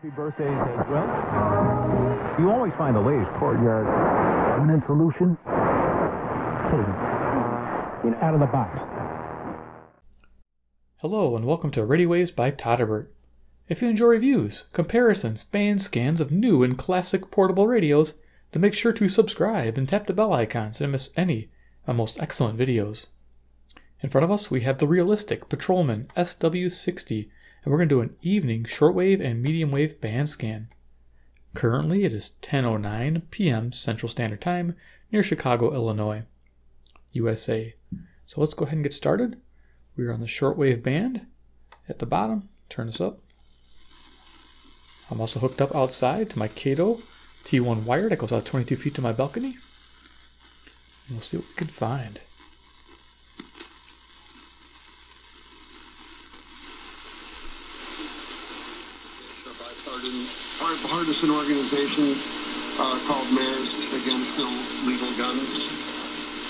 Happy birthdays as well. You always find the latest courtyard permanent solution. Out of the box. Hello and welcome to Radio Waves by Todderbert. If you enjoy reviews, comparisons, band scans of new and classic portable radios, then make sure to subscribe and tap the bell icon so you don't miss any of my most excellent videos. In front of us we have the realistic Patrolman SW-60, and we're going to do an evening shortwave and medium wave band scan. Currently it is 10:09 p.m. Central Standard Time near Chicago, Illinois, USA. So let's go ahead and get started. We are on the shortwave band at the bottom. Turn this up. I'm also hooked up outside to my Kaito T1 wire that goes out 22 feet to my balcony. And we'll see what we can find. A bipartisan organization called Mayors Against Illegal Guns.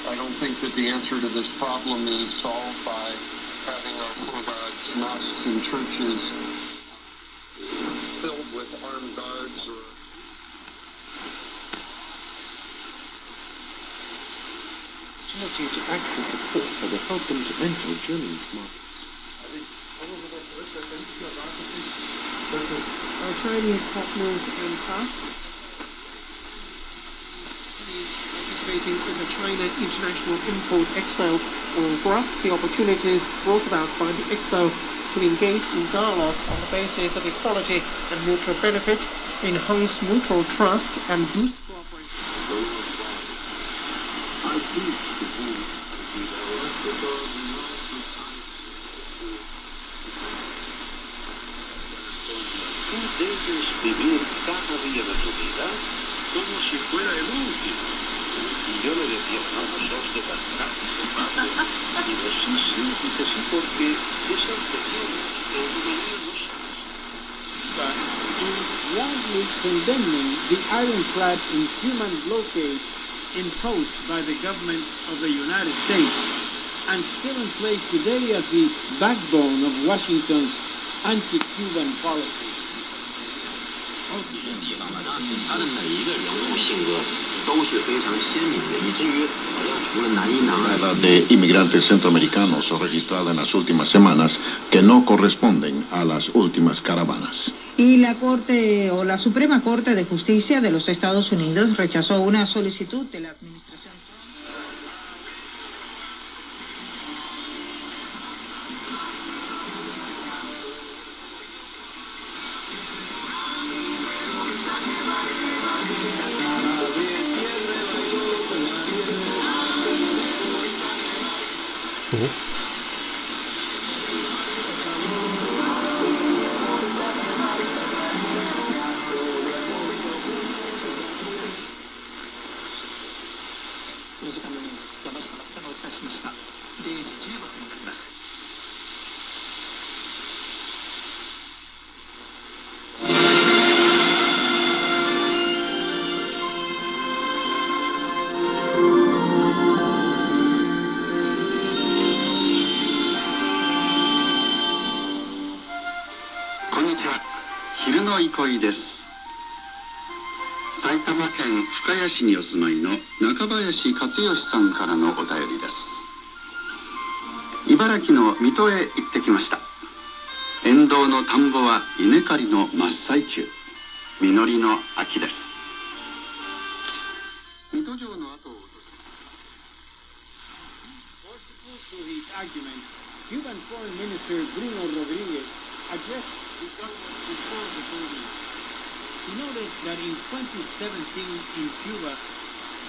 I don't think that the answer to this problem is solved by having our synagogues, mosques, and churches filled with armed guards or... Opportunity to access support for the health and mental Germans market. Our Chinese partners and us participating in the China International Import Expo will grasp the opportunities brought about by the Expo to engage in dialogue on the basis of equality and mutual benefit, enhance mutual trust and boost cooperation. Debes vivir cada día de tu vida como si fuera el último. Y yo le decía, no, no sos de cantar, y no, sí, dice sí, porque es anterior, de una manera no sabes. Widely condemning the ironclad inhuman blockade imposed by the government of the United States and still in place today as the backbone of Washington's anti-Cuban policy. 这个地方呢，他的每一个人物性格都是非常鲜明的，以至于好像除了男一男二 de inmigrantes centroamericanos registrada en las últimas semanas que no corresponden a las últimas caravanas. Y la Corte o la Suprema Corte de Justicia de los Estados Unidos rechazó una solicitud de la administración. Cool.昼の憩いです。埼玉県深谷市にお住まいの中林勝義さんからのお便りです。茨城の水戸へ行ってきました。沿道の田んぼは稲刈りの真っ最中。実りの秋です。水戸城の後を訪れCuban Foreign Minister Bruno Rodriguez addressed the government before the voting. He noted that in 2017 in Cuba,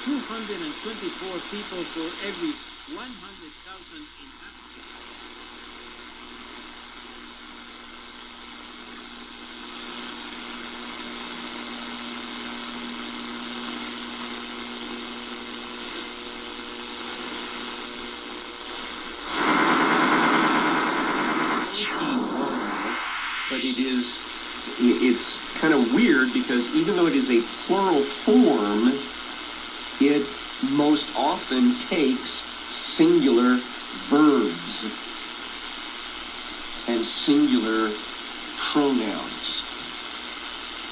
224 people for every 100,000 inhabitants. But it's kind of weird because even though it is a plural form, it most often takes singular verbs and singular pronouns.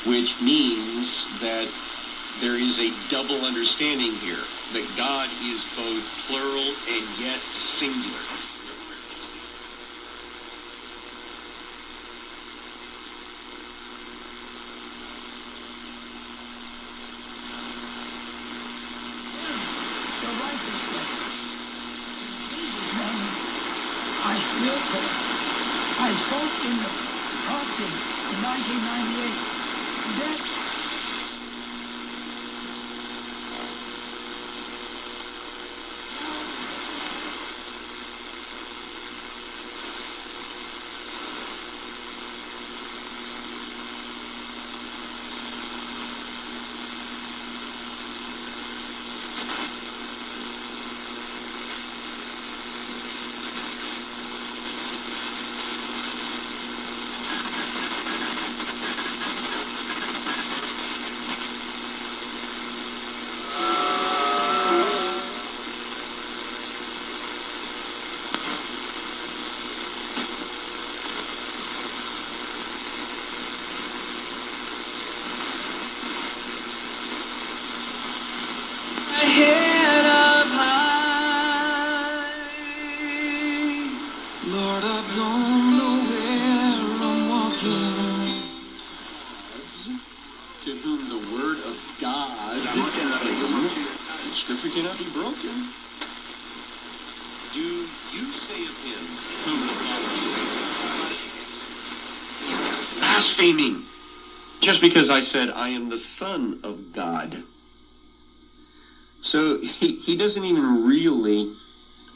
which means that there is a double understanding here, that God is both plural and yet singular. I spoke in the Rockin in 1998. That's head up high, Lord, I don't know where I'm walking. To whom the word of God, Scripture cannot be broken. Do you say of him whom the Father sanctifies? Blaspheming. Just because I said I am the Son of God. So he doesn't even really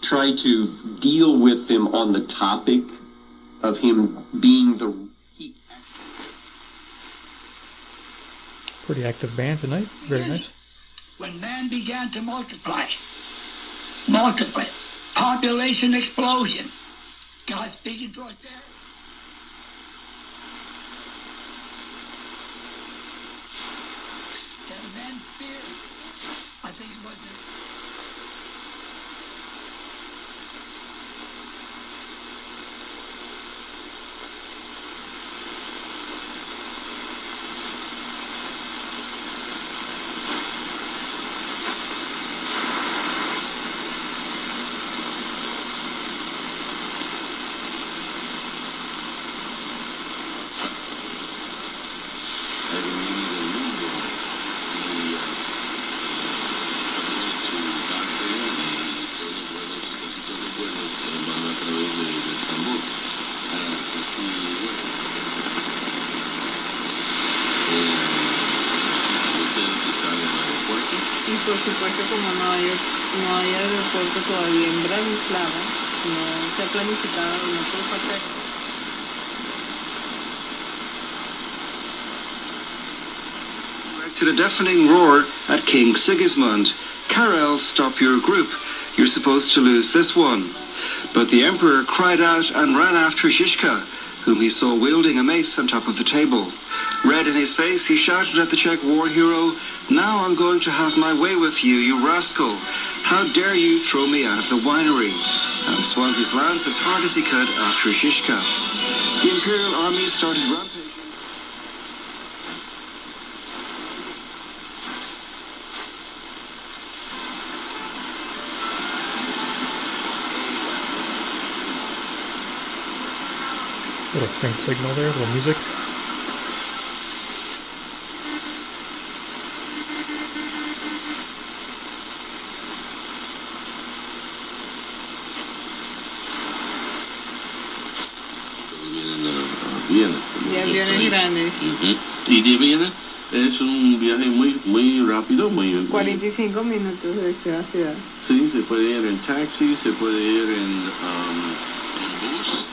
try to deal with them on the topic of him being the... Pretty active band tonight. Very nice. when man began to multiply. Population explosion. God speaking to us there. That man feared. I think it was por supuesto, como no hay aeropuerto todavía en Bratislava, no se ha planificado, no puede faltar. To the deafening roar at King Sigismund. Karel, stop your group. You're supposed to lose this one. But the emperor cried out and ran after Zizka, whom he saw wielding a mace on top of the table. Red in his face, he shouted at the Czech war hero, "Now I'm going to have my way with you, you rascal. How dare you throw me out of the winery?" And swung his lance as hard as he could after Zizka. The imperial army started rampaging. Little faint signal there, little music. De aviones grandes. Y de Viena es un viaje muy rápido, 45 minutos de ciudad a ciudad. Sí, se puede ir en taxi, se puede ir en bus.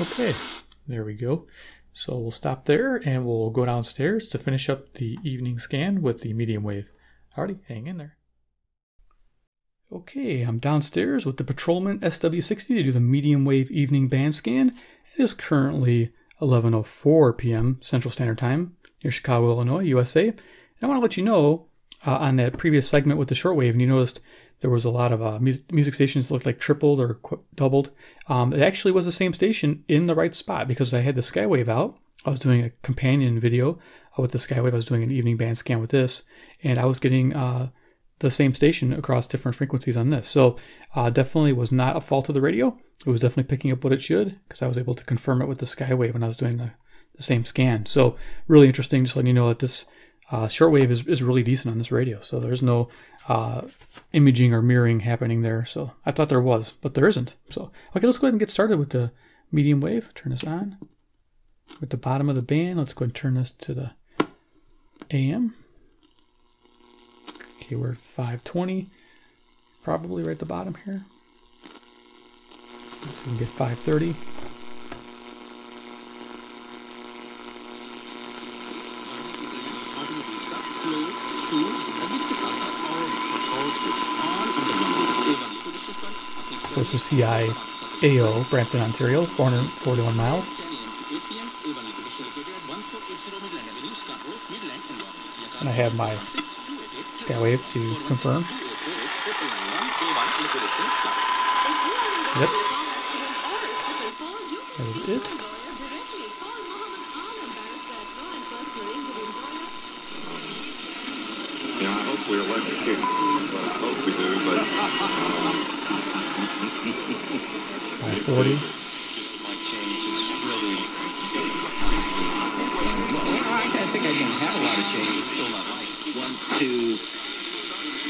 Okay, there we go. So we'll stop there and we'll go downstairs to finish up the evening scan with the medium wave. Alrighty, hang in there. Okay, I'm downstairs with the Patrolman SW-60 to do the medium wave evening band scan. It is currently 11:04 p.m. Central Standard Time near Chicago, Illinois, USA. And I want to let you know, on that previous segment with the shortwave, and you noticed there was a lot of music stations that looked like tripled or doubled. It actually was the same station in the right spot because I had the Skywave out. I was doing a companion video with the Skywave. I was doing an evening band scan with this, and I was getting the same station across different frequencies on this. So definitely was not a fault of the radio. It was definitely picking up what it should because I was able to confirm it with the Skywave when I was doing the same scan. So really interesting, just letting you know that this shortwave is really decent on this radio. So there's no imaging or mirroring happening there. So I thought there was, but there isn't. So okay, let's go ahead and get started with the medium wave. Turn this on. At the bottom of the band, let's go ahead and turn this to the AM. Okay, we're at 520, probably right at the bottom here. Let's see if we can get 530. So this is CI-AO, Brampton, Ontario, 441 miles. And I have my Skywave to confirm. Yep. That is it. Yeah, I hope we're electrocuted. Well, I hope we do, but... 540. I think I can have a lot of change. It's still not right. Want to,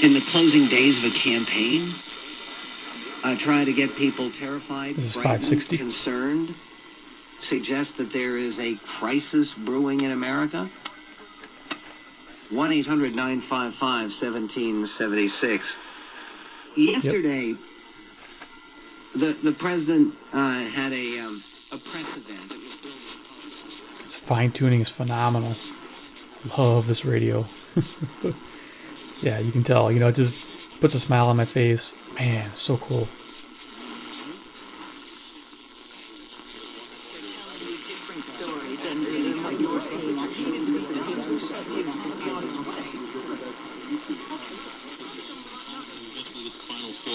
in the closing days of a campaign, try to get people terrified, this is 560. Concerned, suggest that there is a crisis brewing in America? 1-800-955-1776. Yesterday, the president had a press event. This fine tuning is phenomenal. Love this radio. Yeah, you can tell. You know, it just puts a smile on my face. Man, so cool.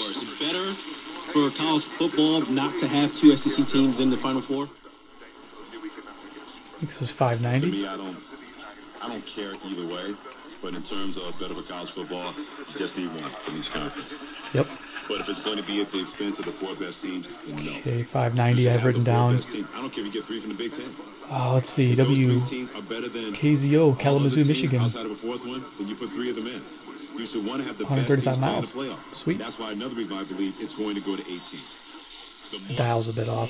Is it better for college football not to have two SEC teams in the Final Four? This is 590. To me, I don't care either way, but in terms of better for college football, just need one from each conference. Yep. But if it's going to be at the expense of the four best teams, no. Okay, 590 I've written down. I don't care if you get 3 from the Big Ten. Let's see, KZO, Kalamazoo, Michigan. Outside of a fourth one, then you put 3 of them in. You should want to have the 135 miles. Sweet. That's why another reason I believe it's going to go to 18. The dial's a bit off.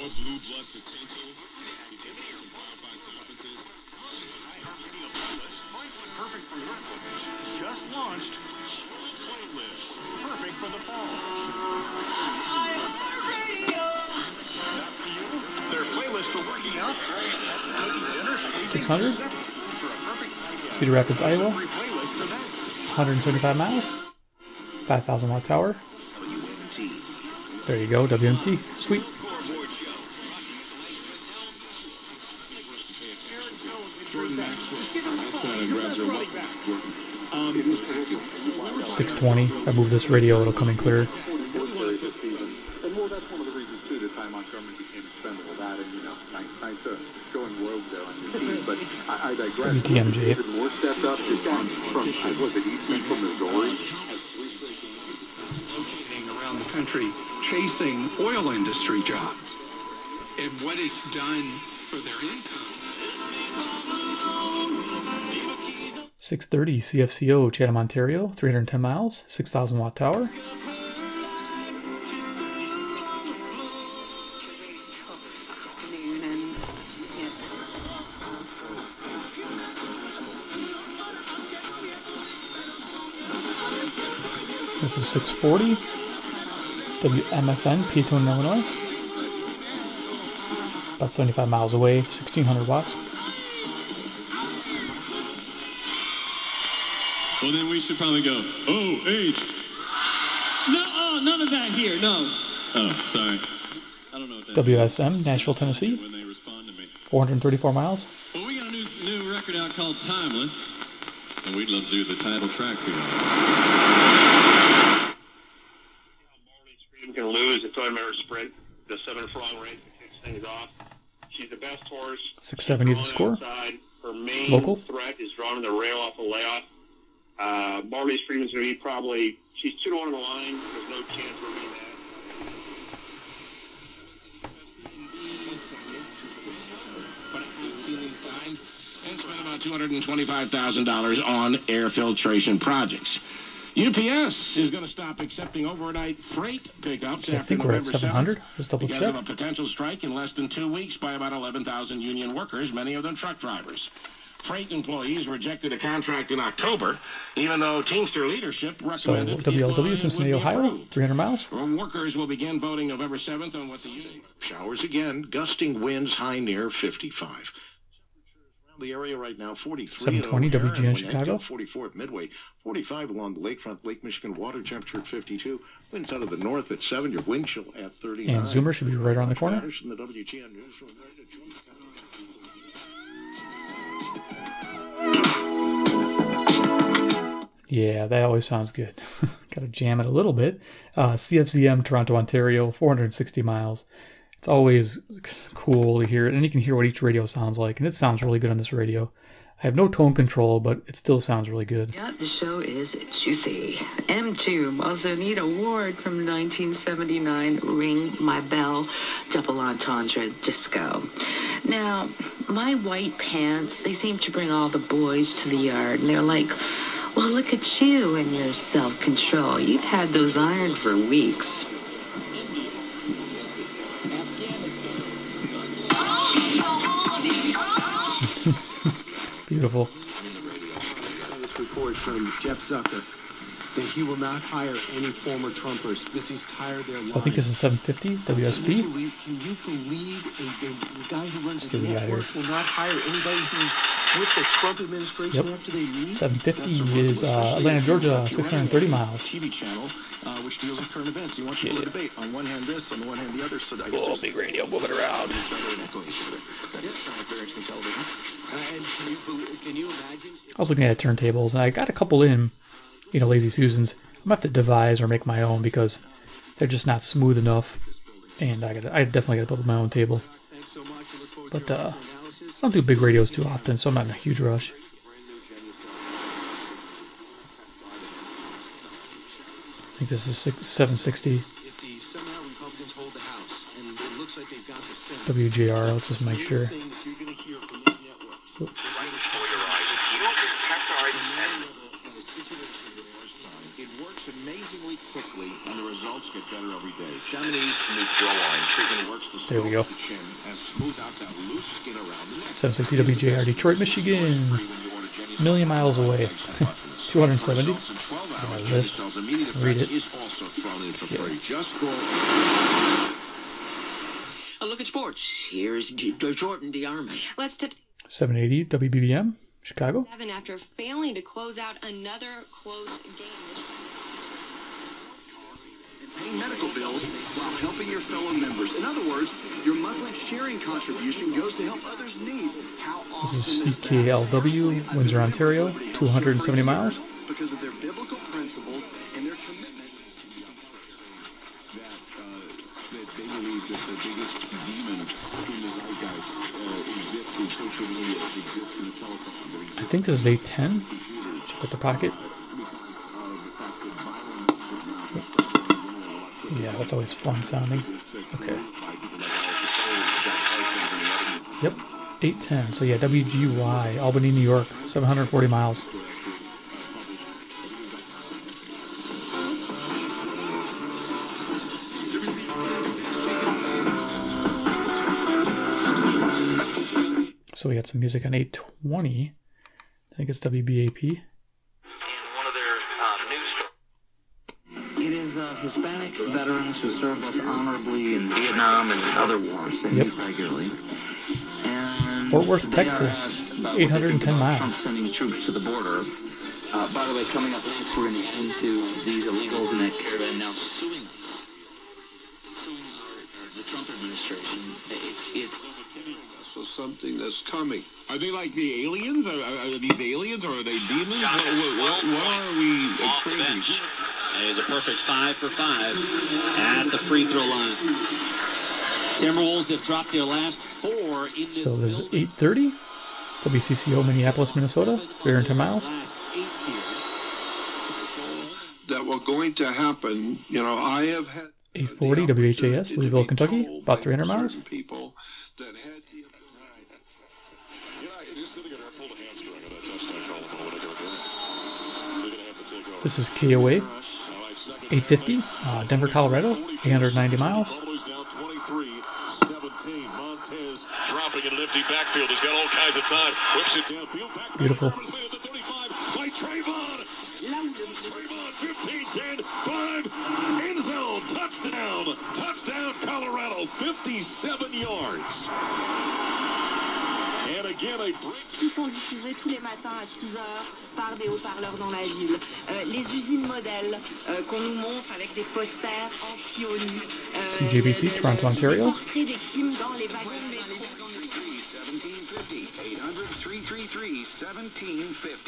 Just launched. Perfect for the fall. Their playlist for working out. 600. Cedar Rapids, Iowa. 175 miles. 5,000 watt tower. There you go, WMT. Sweet. Um, 620. If I move this radio, it'll come in clearer. And well, that's one of the reasons too that Ty Montgomery became expendable. That and nice going rogue there on your team. But I digress. WTMJ. Even more stepped up from was it East Central Missouri? Locating around the country, chasing oil industry jobs, and what it's done for their income. 630 CFCO, Chatham, Ontario, 310 miles, 6,000 watt tower. This is 640 WMFN, Peatone, Illinois. about 75 miles away, 1,600 watts. Well, then we should probably go, OH. No, none of that here, no. Oh, sorry. I don't know what that WSM, Nashville, Tennessee. when they respond to me. 434 miles. Well, we got a new record out called Timeless, and we'd love to do the title track for you. You can lose the Todderbert sprint, the 7-furlong race that kicks things off. She's the best horse. 670 to score. Outside. Her main Local. threat is drawing the rail off the layoff. Marley Freeman's going to be probably, she's 2-1 on the line. There's no chance we're being that. And spent about $225,000 on air filtration projects. UPS is going to stop accepting overnight freight pickups I after think we're at November 700. 7th Let's double because check. of a potential strike in less than 2 weeks by about 11,000 union workers, many of them truck drivers. Freight employees rejected a contract in October, even though Teamster leadership So recommended WLW, Cincinnati, Ohio, 300 miles. Workers will begin voting November 7th on what the union... Showers again, gusting winds high near 55. Around the area right now, 43 720 at O'Hare, WGN and Chicago. 44 at Midway, 45 along the lakefront, Lake Michigan, water temperature at 52, winds out of the north at 7, your wind chill at 39. And Zoomer should be right around the corner. Patterson, the WGN newsroom. Yeah, that always sounds good. Gotta jam it a little bit. CFZM, Toronto, Ontario, 460 miles. It's always cool to hear it, and you can hear what each radio sounds like, and it sounds really good on this radio. I have no tone control, but it still sounds really good. Yeah, the show is juicy. M2 also need award from 1979, Ring My Bell, Double Entendre Disco. Now, my white pants, they seem to bring all the boys to the yard, and they're like, well, look at you and your self-control. You've had those ironed for weeks. Beautiful. This report from Jeff Zucker that he will not hire any former Trumpers because he's tired of their lives. So I think this is 750 WSB. Can you believe a guy who runs See the what we got network here. will not hire anybody who's with the Trump administration Yep. after they leave? 750 is Atlanta, Georgia, 630 miles. TV channel, which deals with current events. He wants to do a debate. On one hand this, on the one hand the other. So I guess Oh, big radio moving around. That is very interesting television. And can you imagine? I was looking at turntables, and I got a couple in, Lazy Susans. I'm gonna have to devise or make my own because they're just not smooth enough, and I definitely gotta build my own table. But I don't do big radios too often, so I'm not in a huge rush. I think this is 760 WJR. Let's just make sure. It works amazingly quickly, and the results get better every day. Chamonix new flow line treatment works to There we go. the chin and smooth out that loose skin around the neck. 760 WJR, Detroit, Michigan. A million miles away. 270. On my list. Read it. A look at sports. Here's Jordan DeArmond. Let's tip 780 WBBM, Chicago. 7 after failing to close out another close game this time. Pay medical bills while helping your fellow members. In other words, your monthly sharing contribution goes to help others' needs. How This is CKLW, Windsor, Ontario, 270 miles. because of their biblical principles and their commitment. That they believe that the biggest demon in the zeitgeist exists in social media, exists in the telephone. I think this is 810. Check out the pocket. Yeah, that's always fun sounding. Okay. Yep, 810. So yeah, WGY, Albany, New York, 740 miles. So we got some music on 820. I think it's WBAP. It is Hispanic veterans who served us honorably in Vietnam and other wars. They meet regularly. And Fort Worth, Texas, 810 miles. Trump sending troops to the border. By the way, coming up next, we're going to get into these illegals in that caravan now suing us. Suing the Trump administration. It's so something that's coming. Are they like the aliens? Are these aliens or are they demons? What are we experiencing? It is a perfect 5 for 5 at the free throw line. Timberwolves have dropped their last 4 in this. So this is 8:30. WCCO, Minneapolis, Minnesota, 310 miles. That were going to happen. You know, I have had 840 WHAS, Louisville, Kentucky, about 300 miles. People that had the This is KOA, 850, Denver, Colorado, 890 miles. Dropping in lefty backfield. He's got all kinds of time. Whips it downfield. Beautiful. By Trayvon. Trayvon, 15-10, 5, end zone, touchdown. Touchdown, Colorado, 57 yards. And again, a break. Qui sont diffusés tous les matins à 6 heures par des haut-parleurs dans la ville. Les usines modèles qu'on nous montre avec des posters anti-ONU. CJBC, Toronto, Ontario. Portrait des Kim dans les wagons de métro.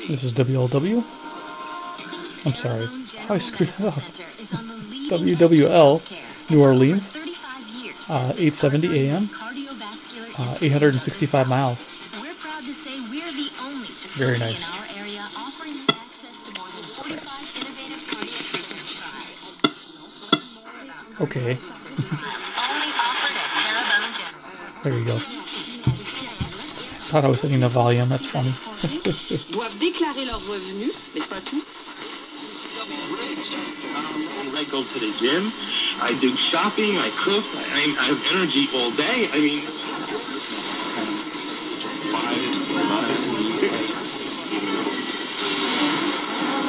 This is WLW. I'm sorry, I screwed it up. WWL, New Orleans, 870 AM, 865 miles. We're proud to say we're the only Very facility nice. in our area offering access to more than 45 innovative cardiac treatment trials. Okay. Only offered at Parabellum General. There you go. Thought I was setting the volume, that's funny. Doivent déclarer leurs revenus, mais c'est pas tout. I go to the gym, I do shopping, I cook, I have energy all day. I mean,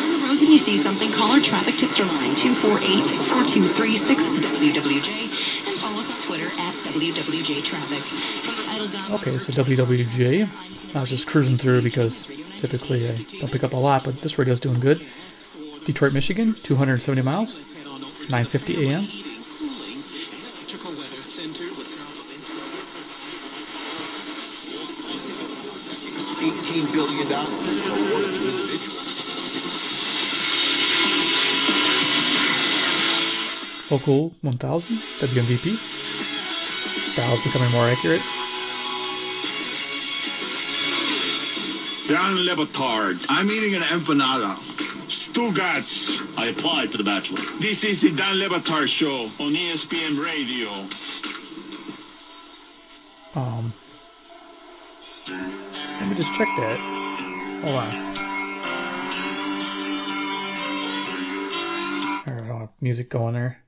On the road and you see something, call our traffic tipster line 248-4236 WWJ and follow us on Twitter at WWJ Traffic. Okay, so WWJ. I was just cruising through because typically I don't pick up a lot, but this radio's doing good. Detroit, Michigan, 270 miles, 9:50 AM. $18 billion. Local 1000, WMVP. Dial's becoming more accurate. Don Lebetard. I'm eating an empanada. Stugatz. I applied for the Bachelor. This is the Don Lebetard Show on ESPN Radio. Let me just check that. Hold on. Alright, I don't have music going there.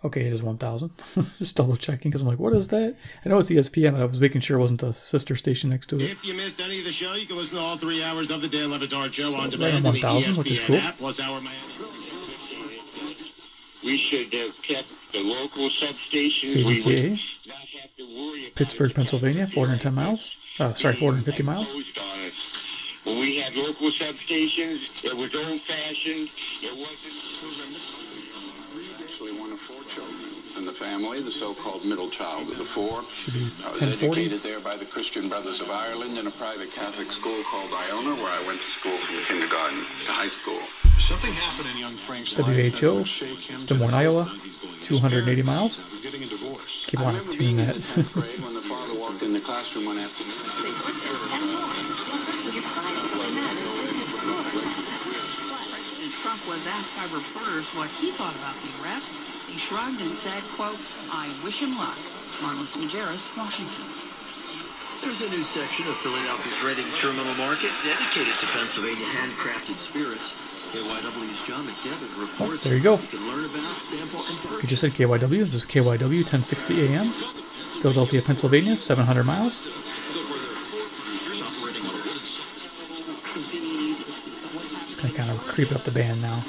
Okay, it is 1000. Just double checking because I'm like, what is that? I know it's ESPN, but I was making sure it wasn't a sister station next to it. If you missed any of the show, you can listen to all 3 hours of the Dan Le Batard Show on Right demand on in the 1000, which is ESPN cool. app, plus our We should have kept the local substations. KDKA, Pittsburgh, Pennsylvania, 410 miles. Sorry, 450 miles. When we had local substations, it was old-fashioned. It wasn't. Actually, one of 4 children in the family, the so-called middle child of the 4. Should be I was 1040. educated there by the Christian Brothers of Ireland in a private Catholic school called Iona, where I went to school from kindergarten to high school. Something happened in young Frank's WHO, Des Moines, Iowa, 280 miles. getting a divorce. Keep on tuning that. When the father walked in the classroom one afternoon. President Trump was asked by reporters what he thought about the arrest. He shrugged and said, quote, I wish him luck. Marlis Majerus, Washington. There's a new section of Philadelphia's Reading Terminal Market dedicated to Pennsylvania handcrafted spirits. KYW's John McDevitt reports. There you go. You can learn about, sample, and purchase. We just said KYW. This is KYW, 1060 AM. Philadelphia, Pennsylvania, 700 miles. Just gonna kind of creep up the band now.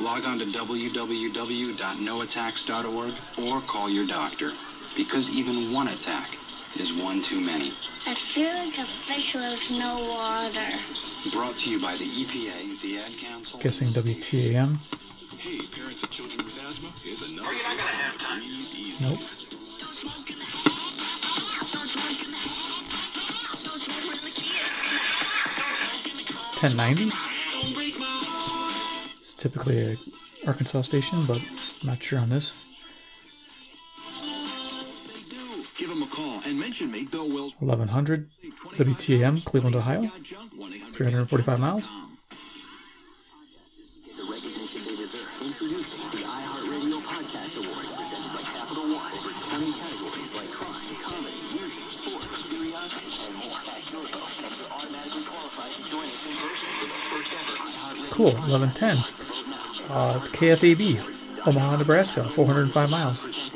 Log on to www.noattacks.org or call your doctor, because even one attack is one too many. I feel like a fish with no water. Brought to you by the EPA, the Ad Council. Guessing WTAM. Hey, parents of children with asthma, here's another. Are you not gonna have time? Nope. $10.90. It's typically a Arkansas station, but I'm not sure on this. Give them a call and mention me, Bill Wilson. 1100 WTAM, Cleveland, Ohio. 345 miles. The recognition they deserve. Introducing the iHeartRadio Podcast Award, presented by Capital One, over 20 categories like crime, comedy, music, sports, curiosity, and more. At your vote, and you're automatically qualified to join us in person for the first ever iHeartRadio. Cool, 1110. KFAB, Omaha, Nebraska, 405 miles.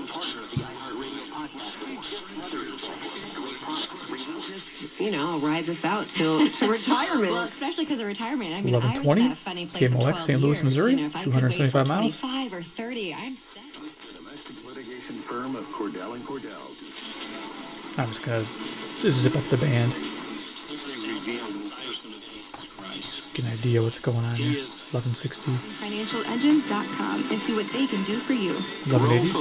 You know, ride this out to retirement. Well, especially because of retirement. I mean, 1120, I was at a funny place for KMOX, 12 St. Louis, years. Missouri, You know, if I could wait 275 miles. 25 or 30, I'm set. The domestic litigation firm of Cordell & Cordell. I'm just gonna zip up the band. Just get an idea what's going on here. 1160. FinancialEngine.com and see what they can do for you. 1180.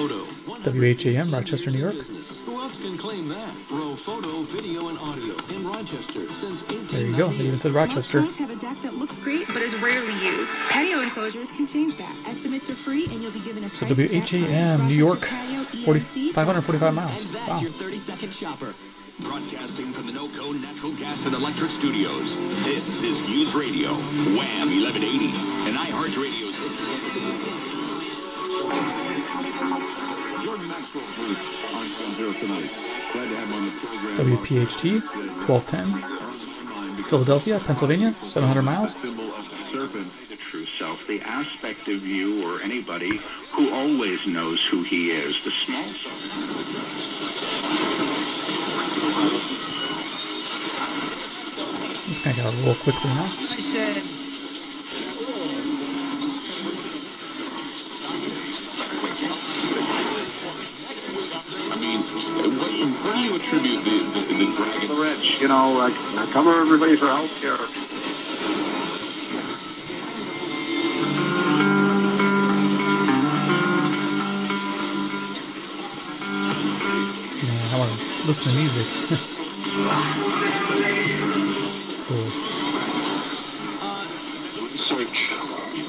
WHAM, Rochester, New York. Who else can claim that? Row photo, video, and audio in Rochester since 1898. There you go. They even said Rochester. Most homes have a deck that looks great but is rarely used. Patio enclosures can change that. Estimates are free and you'll be given a So price WHAM, New York, 545 miles. And that's Wow. your 30-second shopper. Broadcasting from the NoCo Natural Gas and Electric Studios. This is News Radio, Wham 1180, an iHeart radio station. Jordan Maxwell on here tonight. Glad to have him on the program. WPHT, 1210. Philadelphia, Pennsylvania, 700 miles. Symbol of the serpent. The true self, the aspect of you or anybody who always knows who he is, the small self. I'm just gonna go real quickly now. I said. I mean, what do you attribute the dragon? The rich, you know, like, cover everybody for health care. Man, I want to listen to music. Cool. Research.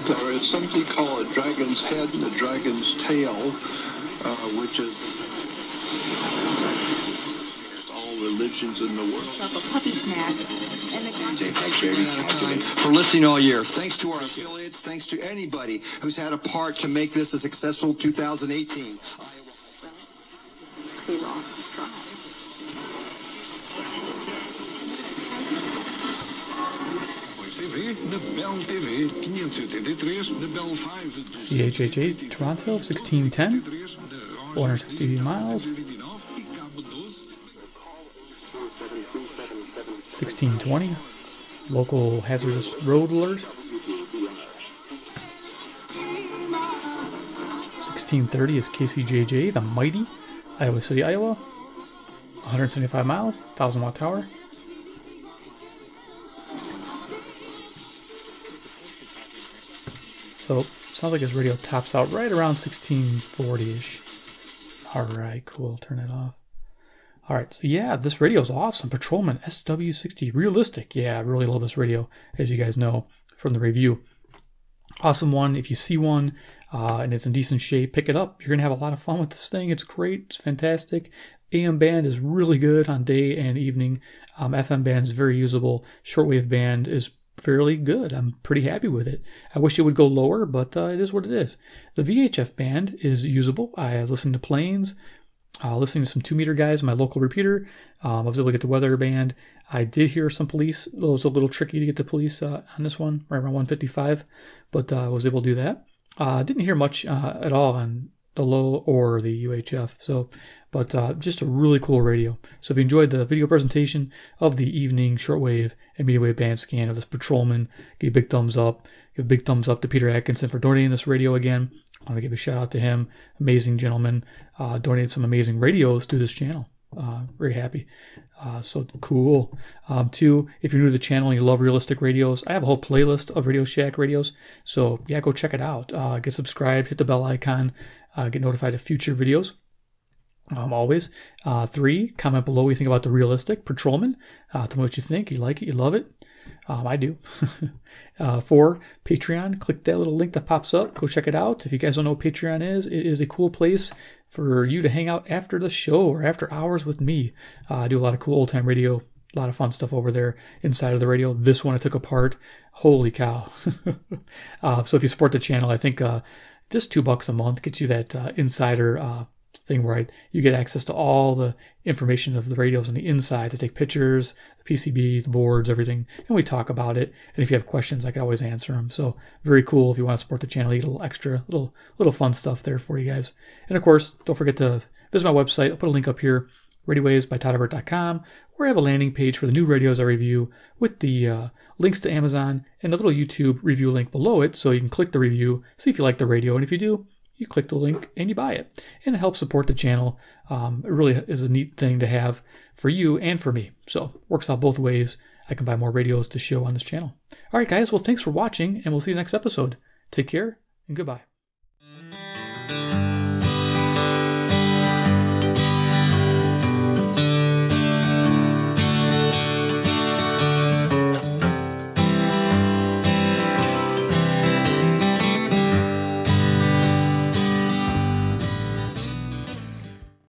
There is something called a dragon's head and a dragon's tail, which is all religions in the world. For listening all year. Thanks to our affiliates, thanks to anybody who's had a part to make this a successful 2018. He lost his tribe. CHH8, Toronto, 1610. 460 miles. 1620. Local hazardous road alert. 1630 is KCJJ, the mighty, Iowa City, Iowa. 175 miles, 1000 watt tower. So, sounds like his radio tops out right around 1640-ish. Alright, cool, turn it off. Alright, so yeah, this radio is awesome. Patrolman SW-60, realistic. Yeah, I really love this radio, as you guys know from the review. Awesome one. If you see one and it's in decent shape, pick it up. You're going to have a lot of fun with this thing. It's great. It's fantastic. AM band is really good on day and evening. FM band is very usable. Shortwave band is fairly good. I'm pretty happy with it. I wish it would go lower, but it is what it is. The VHF band is usable. I listen to planes, listening to some 2-meter guys, my local repeater. I was able to get the weather band. I did hear some police. It was a little tricky to get the police on this one, right around 155, but I was able to do that. Didn't hear much at all on the low or the UHF. So, but just a really cool radio. So if you enjoyed the video presentation of the evening shortwave and medium wave band scan of this Patrolman, give a big thumbs up. Give a big thumbs up to Peter Atkinson for donating this radio again. I want to give a shout out to him. Amazing gentleman. Donated some amazing radios to this channel. Very happy. So cool. Two, if you're new to the channel and you love realistic radios, I have a whole playlist of Radio Shack radios. So yeah, go check it out. Get subscribed, hit the bell icon, get notified of future videos. Always. 3, comment below what you think about the realistic Patrolman. Tell me what you think. You like it, you love it. I do. 4, Patreon. Click that little link that pops up. Go check it out. If you guys don't know what Patreon is, it is a cool place for you to hang out after the show or after hours with me. I do a lot of cool old-time radio, a lot of fun stuff over there inside of the radio. This one I took apart. Holy cow. So if you support the channel, I think just $2 a month gets you that insider thing where you get access to all the information of the radios on the inside to take pictures, the PCB, the boards, everything, and we talk about it. And if you have questions, I can always answer them. So very cool. If you want to support the channel, you get a little extra, little fun stuff there for you guys. And of course, don't forget to visit my website. I'll put a link up here, RadioWaves by Todderbert.com, where I have a landing page for the new radios I review with the links to Amazon and a little YouTube review link below it, so you can click the review, see if you like the radio, and if you do, you click the link and you buy it. And it helps support the channel. It really is a neat thing to have for you and for me. So it works out both ways. I can buy more radios to show on this channel. All right, guys. Well, thanks for watching, and we'll see you next episode. Take care and goodbye.